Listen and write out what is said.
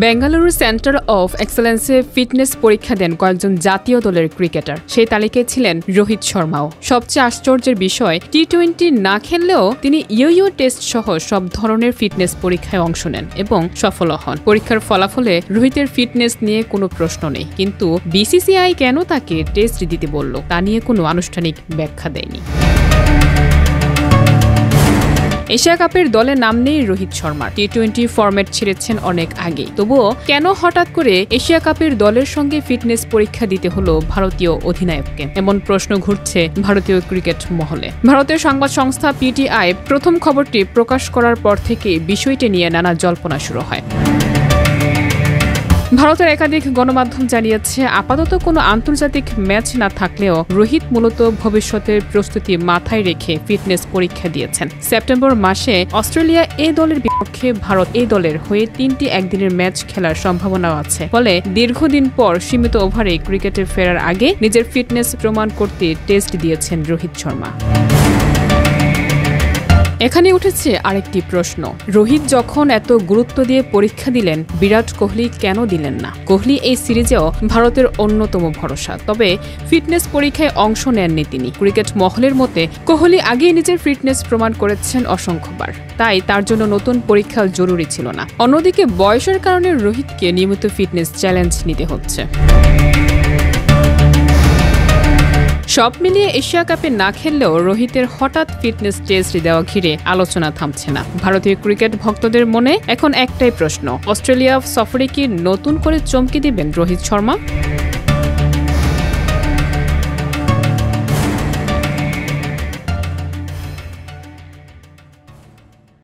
Bengaluru centre of এক্সেলেন্সে fitness পরীক্ষা দেন কয়েকজন জাতীয় দলের ক্রিকেটার। সেই তালিকায় ছিলেন রোহিত শর্মাও। সবচেয়ে আশ্চর্যের বিষয়, টি-20 না খেললেও তিনি ইউ টেস্ট সহ সব ধরনের ফিটনেস পরীক্ষায় অংশ নেন এবং সফল হন। পরীক্ষার ফলাফলে রোহিতের ফিটনেস নিয়ে কোনো প্রশ্ন নেই, কিন্তু বিসিসিআই কেন তাকে টেস্ট দিতে বলল তা নিয়ে কোনো আনুষ্ঠানিক ব্যাখ্যা দেয়নি। এশিয়া কাপের দলে নাম নেই রোহিত শর্মার। টি-20 ফরম্যাট ছেড়েছেন অনেক আগে, তবুও কেন হঠাৎ করে এশিয়া কাপের দলের সঙ্গে ফিটনেস পরীক্ষা দিতে হলো ভারতীয় অধিনায়ককে? এমন প্রশ্ন ঘুরছে ভারতীয় ক্রিকেট মহলে। ভারতের সংবাদ সংস্থা পিটিআই প্রথম খবরটি প্রকাশ করার পর থেকে বিষয়টি নিয়ে নানা জল্পনা শুরু হয়। ভারতের একাধিক গণমাধ্যম জানিয়েছে, আপাতত কোনো আন্তর্জাতিক ম্যাচ না থাকলেও রোহিত মূলত ভবিষ্যতের প্রস্তুতি মাথায় রেখে ফিটনেস পরীক্ষা দিয়েছেন। সেপ্টেম্বর মাসে অস্ট্রেলিয়া এ দলের বিপক্ষে ভারত এ দলের হয়ে 3টি একদিনের ম্যাচ খেলার সম্ভাবনাও আছে। ফলে দীর্ঘদিন পর সীমিত ওভারে ক্রিকেটে ফেরার আগে নিজের ফিটনেস প্রমাণ করতে টেস্ট দিয়েছেন রোহিত শর্মা। এখানে উঠেছে আরেকটি প্রশ্ন, রোহিত যখন এত গুরুত্ব দিয়ে পরীক্ষা দিলেন, বিরাট কোহলি কেন দিলেন না? কোহলি এই সিরিজেও ভারতের অন্যতম ভরসা, তবে ফিটনেস পরীক্ষায় অংশ নেননি তিনি। ক্রিকেট মহলের মতে কোহলি আগেই নিজের ফিটনেস প্রমাণ করেছেন অসংখ্যবার, তাই তার জন্য নতুন পরীক্ষা জরুরি ছিল না। অন্যদিকে বয়সের কারণে রোহিতকে নিয়মিত ফিটনেস চ্যালেঞ্জ নিতে হচ্ছে। সব মিলিয়ে এশিয়া কাপে না খেললেও রোহিতের হঠাৎ ফিটনেস টেস্ট দেওয়া ঘিরে আলোচনা থামছে না। ভারতীয় ক্রিকেট ভক্তদের মনে এখন একটাই প্রশ্ন, অস্ট্রেলিয়া সফরে কি নতুন করে চমকে দিবেন রোহিত শর্মা?